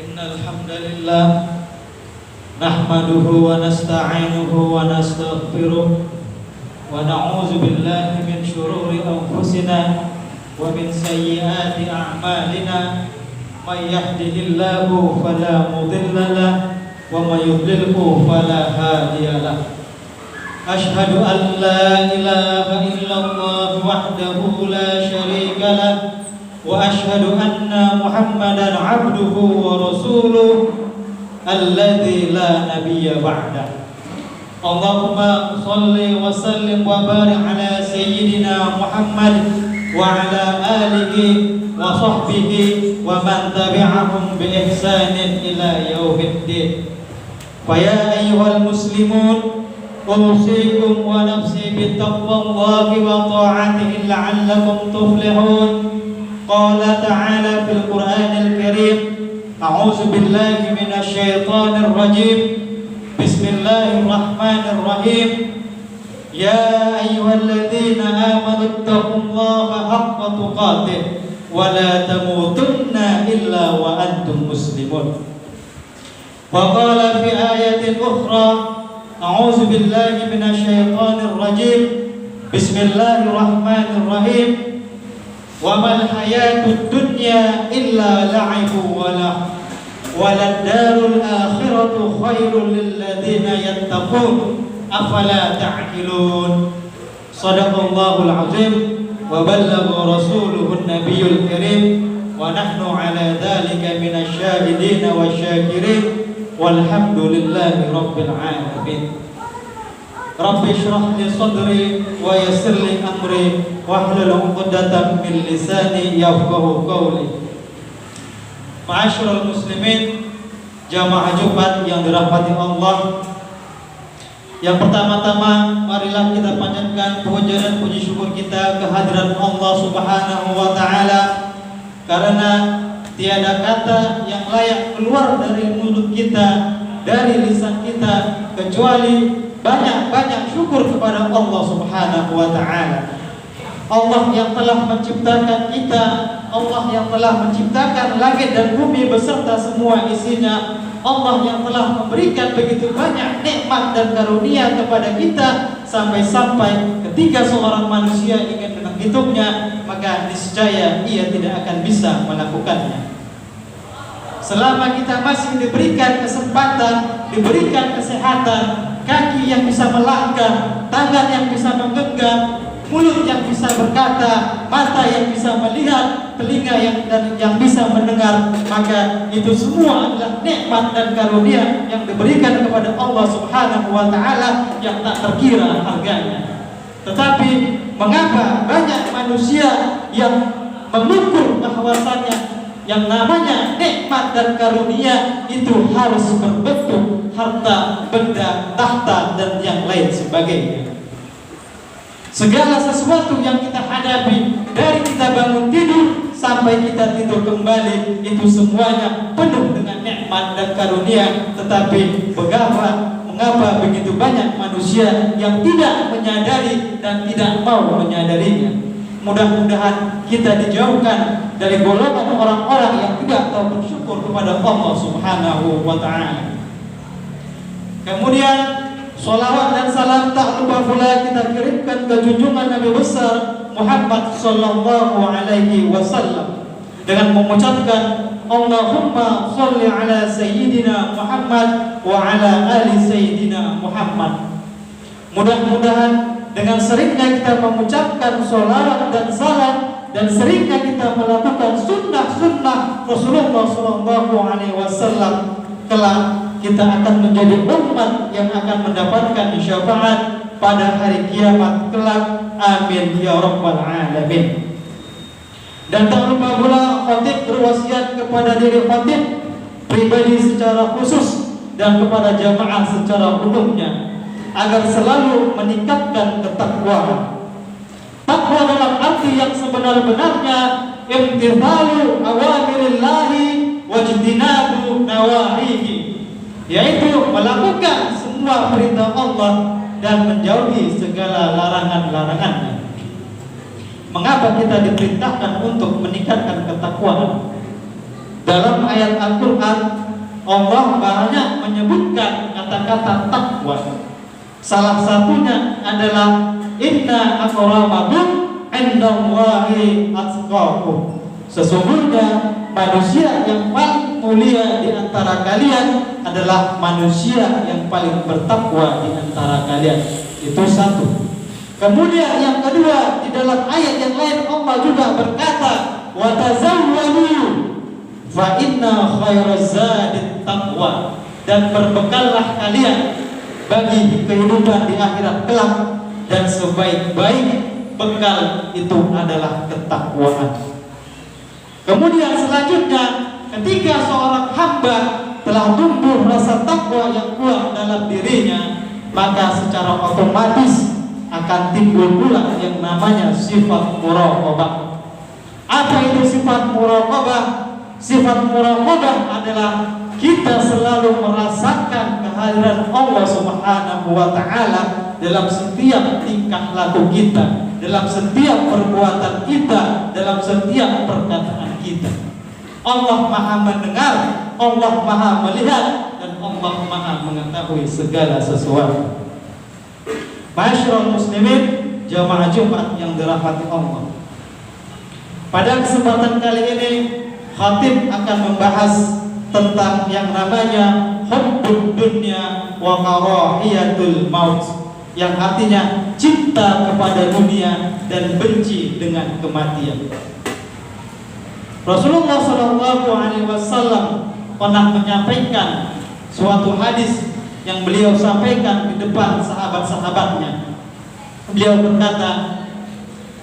Innal hamdalillah nahmaduhu wa nasta'inuhu wa nastaghfiruh wa na'udzu billahi min shururi anfusina wa min sayyiati a'malina may yahdihillahu fala mudilla lahu wa may yudlilhu fala hadiya lahu. Ashhadu an la ilaha illallah wahdahu la syarika lahu wa ashhadu anna Muhammadan abduhu wa rasuluh alladzi la nabiyya ba'dah. Allahumma shalli wa sallim wa barik ala sayyidina Muhammad wa ala alihi wa sahbihi wa man tabi'ahum bi ihsanin ila yaumiddin. Fa ya ayyuhal muslimun usikum wa nafsi bittaqwallahi wa ta'atihi la'allakum tuflihun. Qala ta'ala fil Qur'anil Karim, a'udzu billahi minasy syaithanir rajim. Bismillahirrahmanirrahim. Ya ayyuhalladzina amanu taqullaha haqqa tuqatih wa la tamutunna illa wa antum muslimun. Wa qala fi ayatin ukhra, a'udzu billahi minasy syaithanir rajim. Bismillahirrahmanirrahim. Wa mal hayatud dunya illa la'ibu wa lahu wa lad-darul akhiratu khairul lil ladzina yattaqun afala ta'qilun. Shadaqallahul azim wa ballagha rasuluhun nabiyyul karim wa nahnu ala dzalika minasy syahidin wasyakirin walhamdulillahi rabbil alamin. Rabbi shrah li sadri wa yassir li amri wahlul 'uqdatam min lisani yafqahu qawli. Ma'asyiral muslimin, jamaah Jumat yang dirahmati Allah, yang pertama-tama marilah kita panjatkan puja dan puji syukur kita kehadiran Allah Subhanahu wa taala, karena tiada kata yang layak keluar dari mulut kita, dari lisan kita, kecuali banyak-banyak syukur kepada Allah Subhanahu wa ta'ala. Allah yang telah menciptakan kita, Allah yang telah menciptakan langit dan bumi beserta semua isinya, Allah yang telah memberikan begitu banyak nikmat dan karunia kepada kita, sampai-sampai ketika seorang manusia ingin menghitungnya, maka niscaya ia tidak akan bisa melakukannya. Selama kita masih diberikan kesempatan, diberikan kesehatan, kaki yang bisa melangkah, tangan yang bisa menggenggam, mulut yang bisa berkata, mata yang bisa melihat, telinga yang bisa mendengar, maka itu semua adalah nikmat dan karunia yang diberikan kepada Allah Subhanahu wa taala yang tak terkira harganya. Tetapi mengapa banyak manusia yang mengukur bahwasannya yang namanya nikmat dan karunia itu harus berbentuk harta, benda, tahta, dan yang lain sebagainya. Segala sesuatu yang kita hadapi, dari kita bangun tidur sampai kita tidur kembali, itu semuanya penuh dengan nikmat dan karunia. Tetapi mengapa begitu banyak manusia yang tidak menyadari dan tidak mau menyadarinya? Mudah-mudahan kita dijauhkan dari golongan orang-orang yang tidak tahu bersyukur kepada Allah Subhanahu wa ta'ala. Kemudian sholawat dan salam tak lupa pula kita kirimkan ke junjungan Nabi besar Muhammad sallallahu alaihi wasallam dengan mengucapkan Allahumma sholli ala sayyidina Muhammad wa ala ali sayyidina Muhammad. Mudah-mudahan dengan seringnya kita mengucapkan sholawat dan salam, dan seringnya kita melakukan sunnah-sunnah Rasulullah sallallahu alaihi wasallam, kelak kita akan menjadi umat yang akan mendapatkan syafaat pada hari kiamat kelak. Amin ya rabbal alamin. Dan tak lupa pula khatib berwasiat kepada diri khatib pribadi secara khusus dan kepada jamaah secara umumnya agar selalu meningkatkan ketakwaan. Takwa dalam arti yang sebenar-benarnya imtithalu awamirillahi wajtinabu nawahihi, yaitu melakukan semua perintah Allah dan menjauhi segala larangan-larangannya. Mengapa kita diperintahkan untuk meningkatkan ketakwaan? Dalam ayat Al-Quran Allah banyak menyebutkan kata-kata takwa. Salah satunya adalah inna akramakum indallahi atqakum. Sesungguhnya manusia yang paling mulia di antara kalian adalah manusia yang paling bertakwa di antara kalian. Itu satu. Kemudian yang kedua, di dalam ayat yang lain Allah juga berkata, wa tazawwadu fa inna khairaz zadit taqwa. Dan berbekallah kalian bagi kehidupan di akhirat kelak, dan sebaik-baik bekal itu adalah ketakwaan. Kemudian selanjutnya, ketika seorang hamba telah tumbuh rasa takwa yang kuat dalam dirinya, maka secara otomatis akan timbul pula yang namanya sifat muraqabah. Apa itu sifat muraqabah? Sifat muraqabah adalah kita selalu merasakan kehadiran Allah Subhanahu wa taala dalam setiap tingkah laku kita, dalam setiap perbuatan kita, dalam setiap perkataan kita. Allah Maha mendengar, Allah Maha melihat, dan Allah Maha mengetahui segala sesuatu. Masyarul muslimin, jamaah Jumat yang dirahmati Allah. Pada kesempatan kali ini khatib akan membahas tentang yang namanya hubbud dunya wa karahiyatul maut, yang artinya cinta kepada dunia dan benci dengan kematian. Rasulullah SAW pernah menyampaikan suatu hadis yang beliau sampaikan di depan sahabat-sahabatnya. Beliau berkata,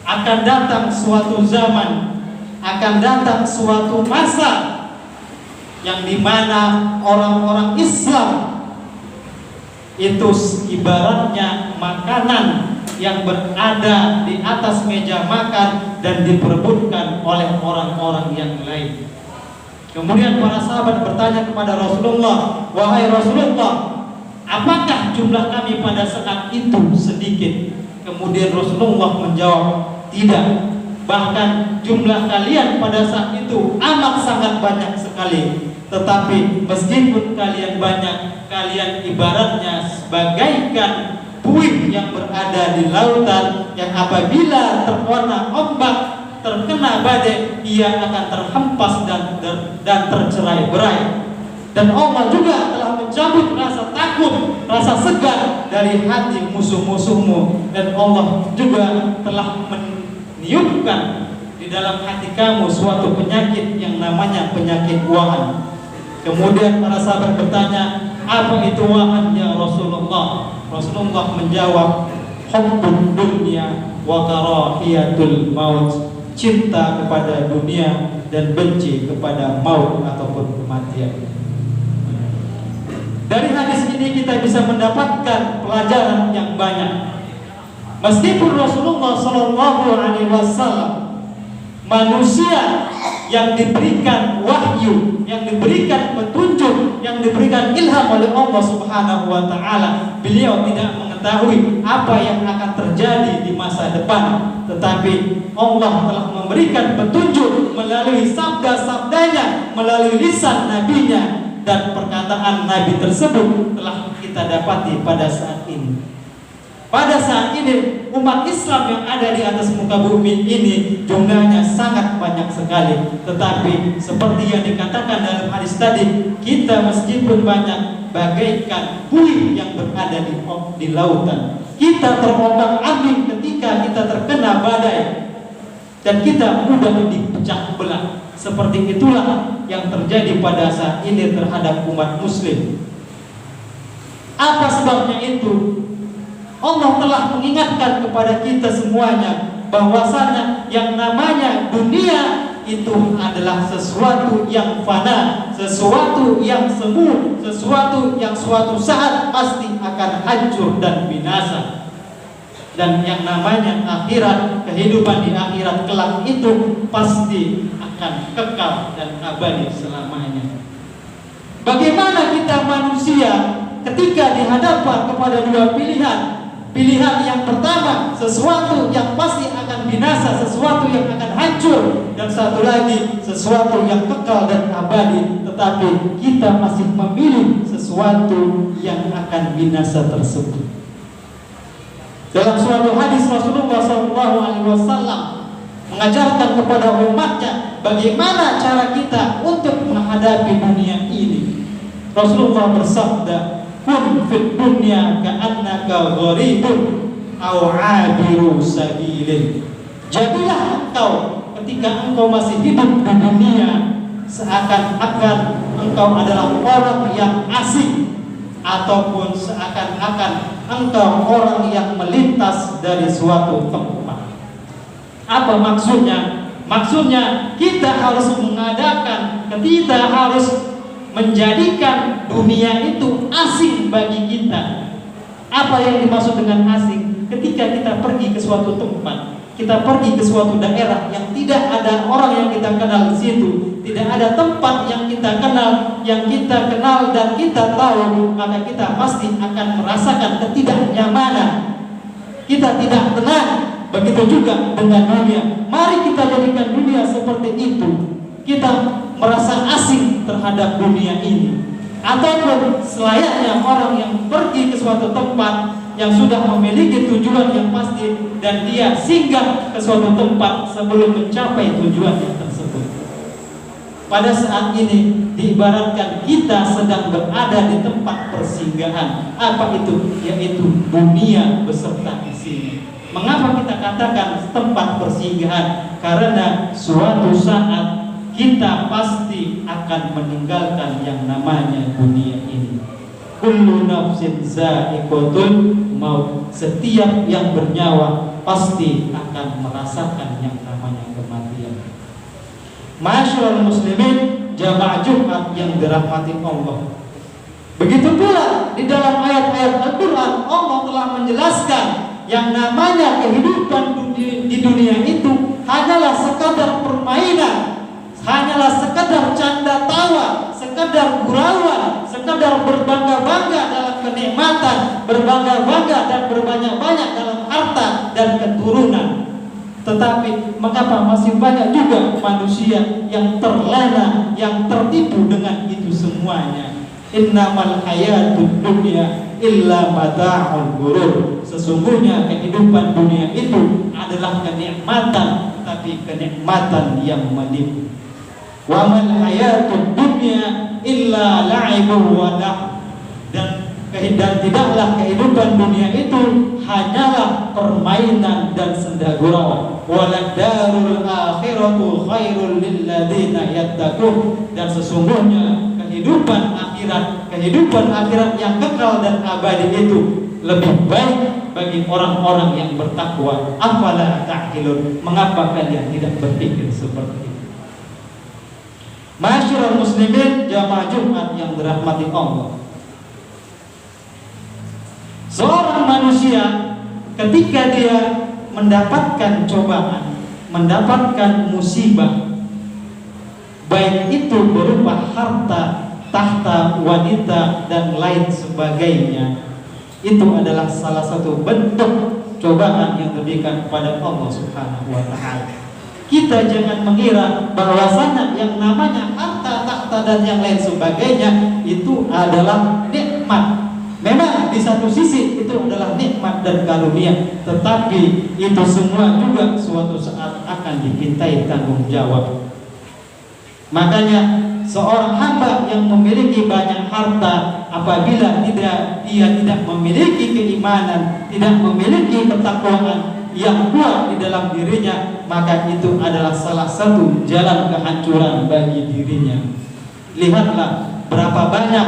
akan datang suatu zaman, akan datang suatu masa yang dimana orang-orang Islam itu ibaratnya makanan yang berada di atas meja makan dan diperebutkan oleh orang-orang yang lain. Kemudian para sahabat bertanya kepada Rasulullah, wahai Rasulullah, apakah jumlah kami pada saat itu sedikit? Kemudian Rasulullah menjawab, tidak. Bahkan jumlah kalian pada saat itu amat sangat banyak sekali. Tetapi meskipun kalian banyak, kalian ibaratnya sebagaikan buih yang berada di lautan, yang apabila terwarna ombak, terkena badai, ia akan terhempas dan tercerai-berai. Dan Allah juga telah mencabut rasa takut, rasa segan dari hati musuh-musuhmu. Dan Allah juga telah meniupkan di dalam hati kamu suatu penyakit yang namanya penyakit wahan. Kemudian para sahabat bertanya, apa itu wahan ya Rasulullah? Rasulullah menjawab, hubbud dunya wa karahiyatul maut, cinta kepada dunia dan benci kepada maut ataupun kematian. Dari hadis ini kita bisa mendapatkan pelajaran yang banyak. Meskipun Rasulullah SAW manusia yang diberikan wahyu, yang diberikan petunjuk, yang diberikan ilham oleh Allah Subhanahu wa taala, beliau tidak mengetahui apa yang akan terjadi di masa depan. Tetapi Allah telah memberikan petunjuk melalui sabda-sabdanya, melalui lisan nabinya, dan perkataan nabi tersebut telah kita dapati pada saat ini. Pada saat ini umat Islam yang ada di atas muka bumi ini jumlahnya sangat banyak sekali. Tetapi seperti yang dikatakan dalam hadis tadi, kita meskipun banyak bagaikan buih yang berada di lautan. Kita terombang-ambing ketika kita terkena badai, dan kita mudah dipecah belah. Seperti itulah yang terjadi pada saat ini terhadap umat muslim. Apa sebabnya itu? Allah telah mengingatkan kepada kita semuanya bahwasanya yang namanya dunia itu adalah sesuatu yang fana, sesuatu yang semu, sesuatu yang suatu saat pasti akan hancur dan binasa. Dan yang namanya akhirat, kehidupan di akhirat kelak itu pasti akan kekal dan abadi selamanya. Bagaimana kita manusia ketika dihadapkan kepada dua pilihan? Pilihan yang pertama, sesuatu yang pasti akan akan binasa, sesuatu yang akan hancur, dan satu lagi sesuatu yang kekal dan abadi. Tetapi kita masih memilih sesuatu yang akan binasa tersebut. Dalam suatu hadis Rasulullah SAW mengajarkan kepada umatnya bagaimana cara kita untuk menghadapi dunia ini. Rasulullah bersabda, "Kun fid dunya ka'annaka gharibun aw 'abiru sabilin." Jadilah engkau ketika engkau masih hidup di dunia seakan-akan engkau adalah orang yang asing, ataupun seakan-akan engkau orang yang melintas dari suatu tempat. Apa maksudnya? Maksudnya kita harus mengadakan, kita harus menjadikan dunia itu asing bagi kita. Apa yang dimaksud dengan asing? Ketika kita pergi ke suatu tempat, kita pergi ke suatu daerah yang tidak ada orang yang kita kenal di situ, tidak ada tempat yang kita kenal dan kita tahu, maka kita pasti akan merasakan ketidaknyamanan. Kita tidak tenang. Begitu juga dengan dunia. Mari kita jadikan dunia seperti itu. Kita merasa asing terhadap dunia ini. Ataupun selayaknya orang yang pergi ke suatu tempat yang sudah memiliki tujuan yang pasti, dan dia singgah ke suatu tempat sebelum mencapai tujuannya tersebut. Pada saat ini diibaratkan kita sedang berada di tempat persinggahan. Apa itu? Yaitu dunia beserta isinya. Mengapa kita katakan tempat persinggahan? Karena suatu saat kita pasti akan meninggalkan yang namanya dunia ini. Kullu nafsin za'iqatul maut. Setiap yang bernyawa pasti akan merasakan yang namanya kematian. Ma'asyiral muslimin, jamaah Jumat yang dirahmati Allah. Begitu pula di dalam ayat-ayat Al-Quran, Allah telah menjelaskan yang namanya kehidupan di dunia itu hanyalah sekadar permainan, hanyalah sekadar canda tawa, sekadar gurauan, sekadar berbangga-bangga dalam kenikmatan, berbangga-bangga dan berbanyak-banyak dalam harta dan keturunan. Tetapi mengapa masih banyak juga manusia yang terlena, yang tertipu dengan itu semuanya? Innamal hayatud dunya illa mata'ul ghurur. Sesungguhnya kehidupan dunia itu adalah kenikmatan, tapi kenikmatan yang menipu. Wa mal hayatud dunya illa la'ibun wa lahu. Dan tidaklah kehidupan dunia itu hanyalah permainan dan senda gurau. Walad darul akhiratu khairul lil ladzina yattaqun. Dan sesungguhnya kehidupan akhirat yang kekal dan abadi itu lebih baik bagi orang-orang yang bertakwa. Afala ta'qilun? Mengapa kalian tidak berpikir seperti itu? Ma'asyiral muslimin, jamaah Jumat yang dirahmati Allah. Seorang manusia ketika dia mendapatkan cobaan, mendapatkan musibah, baik itu berupa harta, tahta, wanita dan lain sebagainya, itu adalah salah satu bentuk cobaan yang diberikan kepada Allah Subhanahu wa ta'ala. Kita jangan mengira bahwasanya yang namanya harta, tahta dan yang lain sebagainya itu adalah nikmat. Memang di satu sisi itu adalah nikmat dan karunia, tetapi itu semua juga suatu saat akan dimintai tanggung jawab. Makanya seorang hamba yang memiliki banyak harta, apabila dia tidak memiliki keimanan, tidak memiliki ketakwaan yang kuat di dalam dirinya, maka itu adalah salah satu jalan kehancuran bagi dirinya. Lihatlah berapa banyak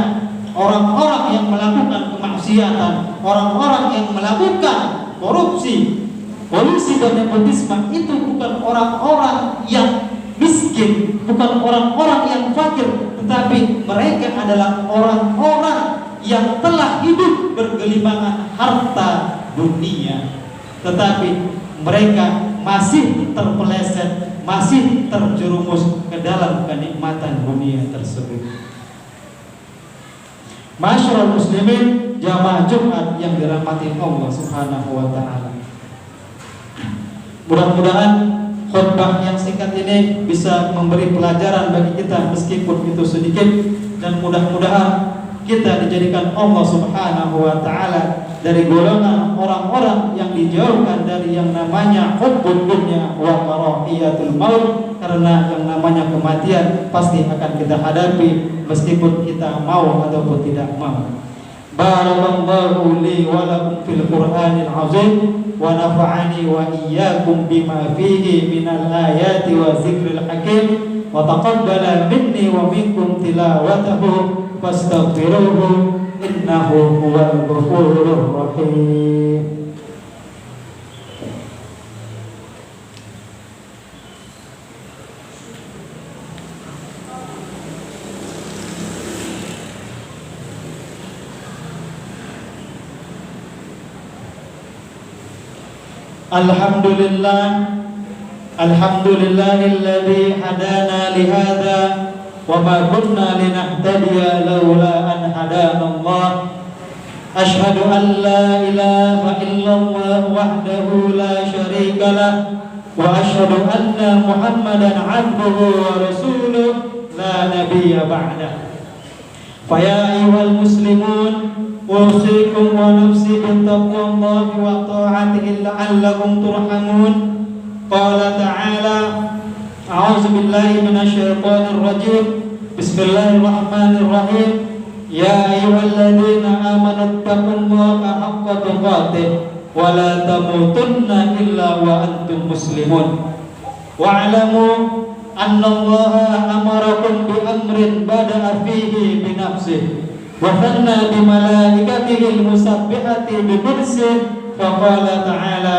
orang-orang yang melakukan kemaksiatan, orang-orang yang melakukan korupsi, kolusi dan nepotisme, itu bukan orang-orang yang miskin, bukan orang-orang yang fakir, tetapi mereka adalah orang-orang yang telah hidup bergelimangan harta dunia, tetapi mereka masih terpeleset, masih terjerumus ke dalam kenikmatan dunia tersebut. Ma'asyiral muslimin, jamaah Jumat yang dirahmati Allah Subhanahu wa ta'ala. Mudah-mudahan khutbah yang singkat ini bisa memberi pelajaran bagi kita meskipun itu sedikit, dan mudah-mudahan kita dijadikan Allah Subhanahu wa taala dari golongan orang-orang yang dijauhkan dari yang namanya hubbud dunya wa karahiyatul maut, karena yang namanya kematian pasti akan kita hadapi meskipun kita mau ataupun tidak mau. Barakallahu li wa lakum fil Qur'anil azim wa nafa'ani wa iyyakum bima fihi minal ayati wa zikril hakim wa taqabbala minni wa minkum tilawatahu fastaghfiruhu innahu huwal ghafurur rahim. Alhamdulillahilladzi hadana lihada wa ma kunna linahtadiya laula an hadana Allah. Ashhadu an la ilaha illallah wahdahu la syarika lah wa ashhadu anna Muhammadan 'abduhu wa rasuluh la nabiyya ba'dah. Fa ya ayyuhal muslimun usikum wa nafsi bittaqwallahi wa ta'atihi la'allakum turhamun. Qala ta'ala a'udzu billahi minasyaitonir rajim. Bismillahirrahmanirrahim. Ya ayyuhalladzina amanu taqullaha haqqa tuqatih wa la tamutunna illa wa antum muslimun. Wa'lamu annallaha amarakum bi amrin bada'a fihi bi nafsihi wa thanna bi malaikatihi al-musabbihati bi qudsihi fa qala ta'ala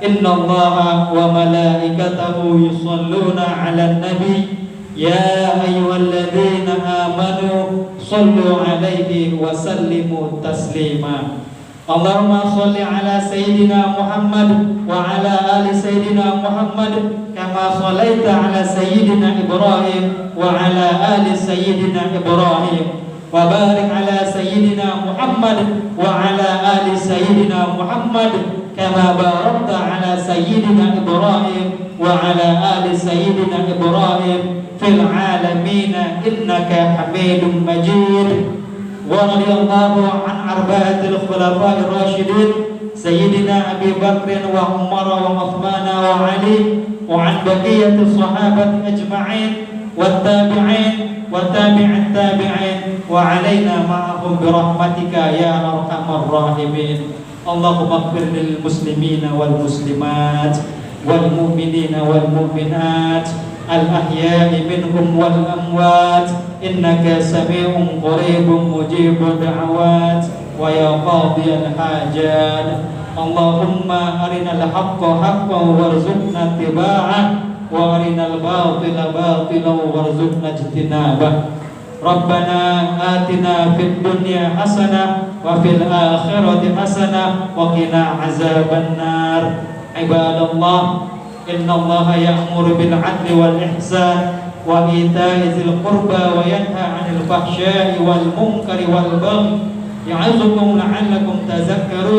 innallaha wa malaikatahu yusholluna 'alan nabi ya ayyuhalladzina amanu shallu 'alaihi wa sallimu taslima. Allahumma shalli ala sayyidina Muhammad wa ala ali sayyidina Muhammad kama shallaita ala sayyidina Ibrahim wa ala ali sayyidina Ibrahim wa barik ala sayyidina Muhammad wa ala ali sayyidina Muhammad kama barakta ala sayyidina Ibrahim wa ala ali sayyidina Ibrahim fil alamin innaka Hamidum Majid. Wa radhiyallahu an arba'atil khulafa'ir rasyidin sayyidina Abi Bakr wa Umar wa Uthman wa Ali wa an baqiyatis sahabati ajma'in wat tabi'in wa tabi'it tabi'in wa 'alaina ma'ahum bi rahmatika ya arhamar rahimin. Allahumma ighfir lil muslimina wal muslimat wal mu'minina wal mu'minat al ahya'i minhum wal amwat innaka sami'un qaribun mujibud da'awat wa ya qadiyal hajat. Allahumma arinal haqqa haqqan warzuqna ittiba'ah wa arinal batila batilan warzuqna ijtinabah. Rabbana atina fid dunya hasanah wa fil akhirati hasanah wa qina azaban nar. Ibadallah, innallaha ya'muru bil 'adli wal ihsan wa ita'i dzil qurba wa yanha 'anil fahsya'i wal munkari wal baghi ya'idzukum la'allakum tadhakkarun.